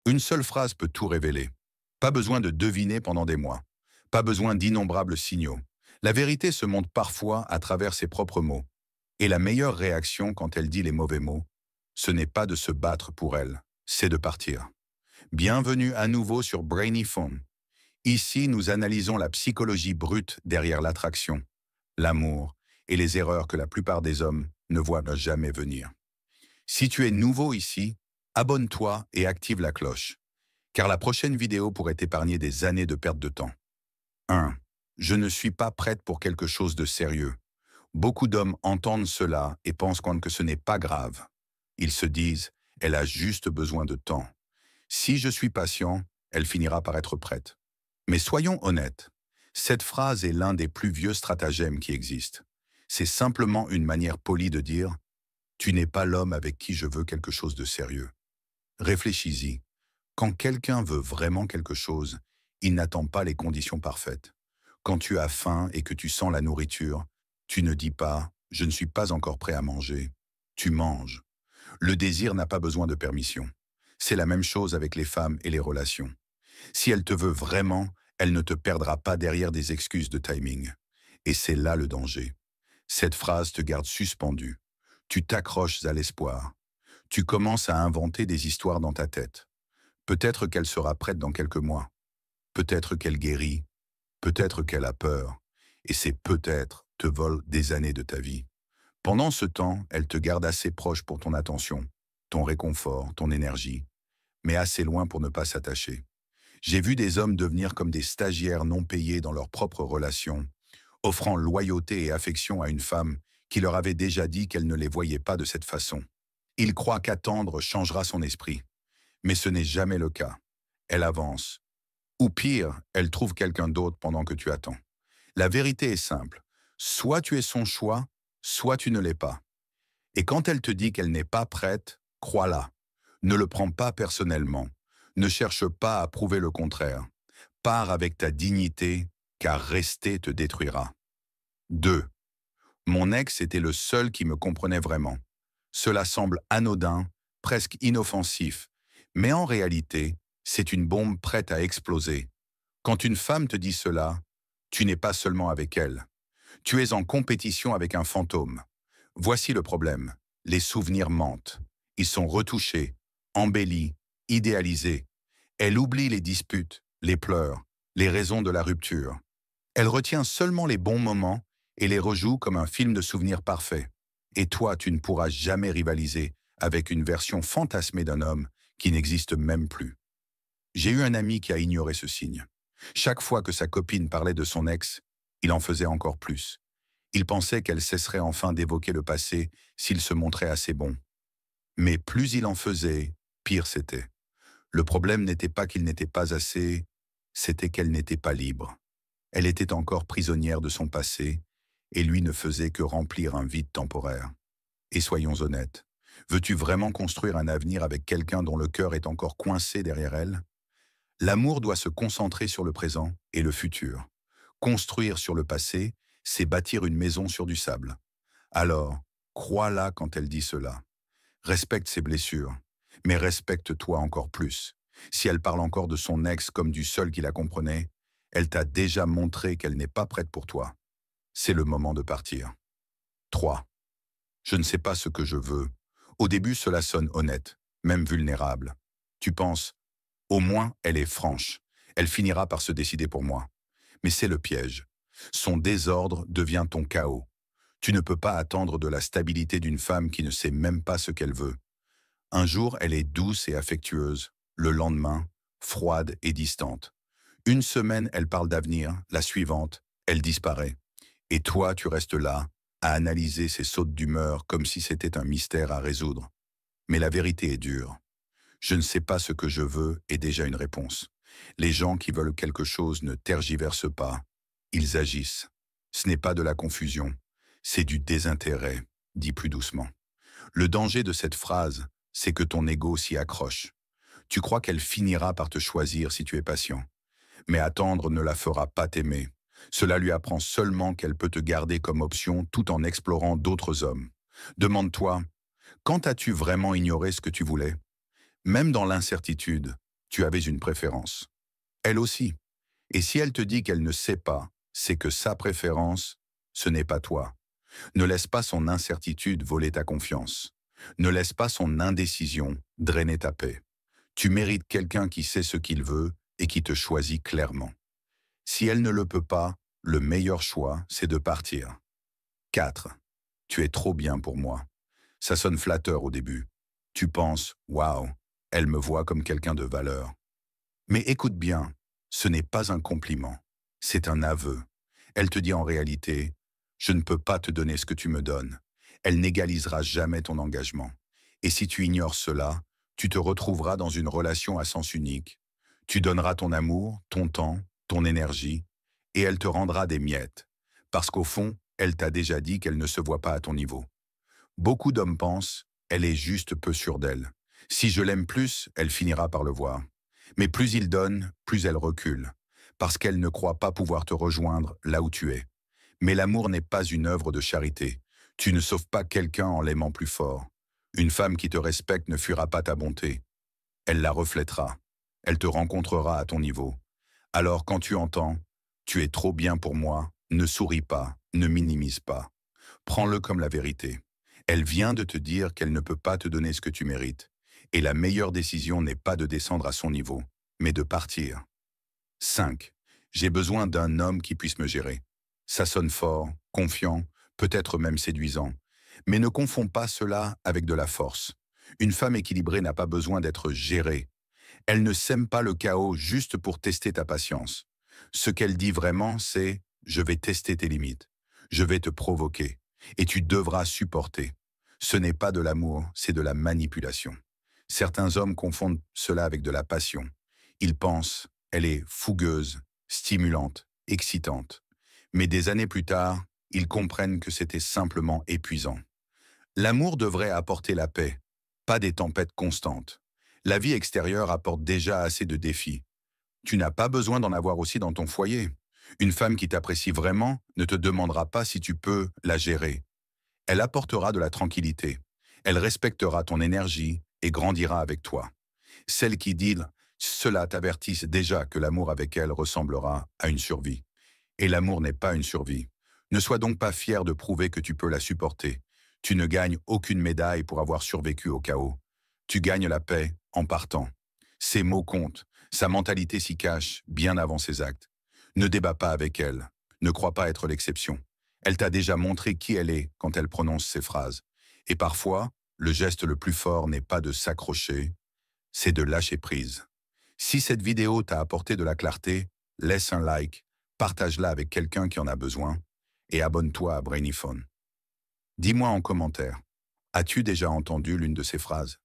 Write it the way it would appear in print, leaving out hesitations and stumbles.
Une seule phrase peut tout révéler. Pas besoin de deviner pendant des mois. Pas besoin d'innombrables signaux. La vérité se montre parfois à travers ses propres mots. Et la meilleure réaction quand elle dit les mauvais mots, ce n'est pas de se battre pour elle, c'est de partir. Bienvenue à nouveau sur Brainy Phone. Ici, nous analysons la psychologie brute derrière l'attraction, l'amour et les erreurs que la plupart des hommes ne voient jamais venir. Si tu es nouveau ici, abonne-toi et active la cloche, car la prochaine vidéo pourrait t'épargner des années de perte de temps. 1. Je ne suis pas prête pour quelque chose de sérieux. Beaucoup d'hommes entendent cela et pensent que ce n'est pas grave. Ils se disent, elle a juste besoin de temps. Si je suis patient, elle finira par être prête. Mais soyons honnêtes, cette phrase est l'un des plus vieux stratagèmes qui existent. C'est simplement une manière polie de dire « Tu n'es pas l'homme avec qui je veux quelque chose de sérieux ». Réfléchis-y. Quand quelqu'un veut vraiment quelque chose, il n'attend pas les conditions parfaites. Quand tu as faim et que tu sens la nourriture, tu ne dis pas « je ne suis pas encore prêt à manger ». Tu manges. Le désir n'a pas besoin de permission. C'est la même chose avec les femmes et les relations. Si elle te veut vraiment, elle ne te perdra pas derrière des excuses de timing. Et c'est là le danger. Cette phrase te garde suspendu. Tu t'accroches à l'espoir. Tu commences à inventer des histoires dans ta tête. Peut-être qu'elle sera prête dans quelques mois. Peut-être qu'elle guérit. Peut-être qu'elle a peur. Et ces peut-être te volent des années de ta vie. Pendant ce temps, elle te garde assez proche pour ton attention, ton réconfort, ton énergie, mais assez loin pour ne pas s'attacher. J'ai vu des hommes devenir comme des stagiaires non payés dans leurs propres relations, offrant loyauté et affection à une femme qui leur avait déjà dit qu'elle ne les voyait pas de cette façon. Ils croient qu'attendre changera son esprit, mais ce n'est jamais le cas. Elle avance. Ou pire, elle trouve quelqu'un d'autre pendant que tu attends. La vérité est simple. Soit tu es son choix, soit tu ne l'es pas. Et quand elle te dit qu'elle n'est pas prête, crois-la. Ne le prends pas personnellement. Ne cherche pas à prouver le contraire. Pars avec ta dignité, car rester te détruira. 2. Mon ex était le seul qui me comprenait vraiment. Cela semble anodin, presque inoffensif, mais en réalité, c'est une bombe prête à exploser. Quand une femme te dit cela, tu n'es pas seulement avec elle. Tu es en compétition avec un fantôme. Voici le problème. Les souvenirs mentent. Ils sont retouchés, embellis, idéalisés. Elle oublie les disputes, les pleurs, les raisons de la rupture. Elle retient seulement les bons moments et les rejoue comme un film de souvenirs parfait. Et toi, tu ne pourras jamais rivaliser avec une version fantasmée d'un homme qui n'existe même plus. J'ai eu un ami qui a ignoré ce signe. Chaque fois que sa copine parlait de son ex, il en faisait encore plus. Il pensait qu'elle cesserait enfin d'évoquer le passé s'il se montrait assez bon. Mais plus il en faisait, pire c'était. Le problème n'était pas qu'il n'était pas assez, c'était qu'elle n'était pas libre. Elle était encore prisonnière de son passé, et lui ne faisait que remplir un vide temporaire. Et soyons honnêtes, veux-tu vraiment construire un avenir avec quelqu'un dont le cœur est encore coincé derrière elle? L'amour doit se concentrer sur le présent et le futur. Construire sur le passé, c'est bâtir une maison sur du sable. Alors, crois-la quand elle dit cela. Respecte ses blessures, mais respecte-toi encore plus. Si elle parle encore de son ex comme du seul qui la comprenait, elle t'a déjà montré qu'elle n'est pas prête pour toi. C'est le moment de partir. 3. Je ne sais pas ce que je veux. Au début, cela sonne honnête, même vulnérable. Tu penses, au moins, elle est franche. Elle finira par se décider pour moi. Mais c'est le piège. Son désordre devient ton chaos. Tu ne peux pas attendre de la stabilité d'une femme qui ne sait même pas ce qu'elle veut. Un jour, elle est douce et affectueuse. Le lendemain, froide et distante. Une semaine, elle parle d'avenir. La suivante, elle disparaît. Et toi, tu restes là, à analyser ses sautes d'humeur comme si c'était un mystère à résoudre. Mais la vérité est dure. Je ne sais pas ce que je veux est déjà une réponse. Les gens qui veulent quelque chose ne tergiversent pas. Ils agissent. Ce n'est pas de la confusion, c'est du désintérêt, dit plus doucement. Le danger de cette phrase, c'est que ton ego s'y accroche. Tu crois qu'elle finira par te choisir si tu es patient. Mais attendre ne la fera pas t'aimer. Cela lui apprend seulement qu'elle peut te garder comme option tout en explorant d'autres hommes. Demande-toi, quand as-tu vraiment ignoré ce que tu voulais? Même dans l'incertitude, tu avais une préférence. Elle aussi. Et si elle te dit qu'elle ne sait pas, c'est que sa préférence, ce n'est pas toi. Ne laisse pas son incertitude voler ta confiance. Ne laisse pas son indécision drainer ta paix. Tu mérites quelqu'un qui sait ce qu'il veut et qui te choisit clairement. Si elle ne le peut pas, le meilleur choix, c'est de partir. 4. Tu es trop bien pour moi. Ça sonne flatteur au début. Tu penses, waouh, elle me voit comme quelqu'un de valeur. Mais écoute bien, ce n'est pas un compliment, c'est un aveu. Elle te dit en réalité, je ne peux pas te donner ce que tu me donnes. Elle n'égalisera jamais ton engagement. Et si tu ignores cela, tu te retrouveras dans une relation à sens unique. Tu donneras ton amour, ton temps, ton énergie, et elle te rendra des miettes. Parce qu'au fond, elle t'a déjà dit qu'elle ne se voit pas à ton niveau. Beaucoup d'hommes pensent, elle est juste peu sûre d'elle. Si je l'aime plus, elle finira par le voir. Mais plus il donne, plus elle recule, parce qu'elle ne croit pas pouvoir te rejoindre là où tu es. Mais l'amour n'est pas une œuvre de charité. Tu ne sauves pas quelqu'un en l'aimant plus fort. Une femme qui te respecte ne fuira pas ta bonté. Elle la reflètera. Elle te rencontrera à ton niveau. Alors quand tu entends « tu es trop bien pour moi », ne souris pas, ne minimise pas. Prends-le comme la vérité. Elle vient de te dire qu'elle ne peut pas te donner ce que tu mérites. Et la meilleure décision n'est pas de descendre à son niveau, mais de partir. 5. J'ai besoin d'un homme qui puisse me gérer. Ça sonne fort, confiant, peut-être même séduisant. Mais ne confonds pas cela avec de la force. Une femme équilibrée n'a pas besoin d'être gérée. Elle ne sème pas le chaos juste pour tester ta patience. Ce qu'elle dit vraiment, c'est « je vais tester tes limites, je vais te provoquer, et tu devras supporter ». Ce n'est pas de l'amour, c'est de la manipulation. Certains hommes confondent cela avec de la passion. Ils pensent, elle est fougueuse, stimulante, excitante. Mais des années plus tard, ils comprennent que c'était simplement épuisant. L'amour devrait apporter la paix, pas des tempêtes constantes. La vie extérieure apporte déjà assez de défis. Tu n'as pas besoin d'en avoir aussi dans ton foyer. Une femme qui t'apprécie vraiment ne te demandera pas si tu peux la gérer. Elle apportera de la tranquillité. Elle respectera ton énergie et grandira avec toi. Celle qui dit cela t'avertisse déjà que l'amour avec elle ressemblera à une survie. Et l'amour n'est pas une survie. Ne sois donc pas fier de prouver que tu peux la supporter. Tu ne gagnes aucune médaille pour avoir survécu au chaos. Tu gagnes la paix en partant. Ses mots comptent, sa mentalité s'y cache bien avant ses actes. Ne débat pas avec elle. Ne crois pas être l'exception. Elle t'a déjà montré qui elle est quand elle prononce ces phrases. Et parfois, le geste le plus fort n'est pas de s'accrocher, c'est de lâcher prise. Si cette vidéo t'a apporté de la clarté, laisse un like, partage-la avec quelqu'un qui en a besoin et abonne-toi à Brainy Phone. Dis-moi en commentaire, as-tu déjà entendu l'une de ces phrases?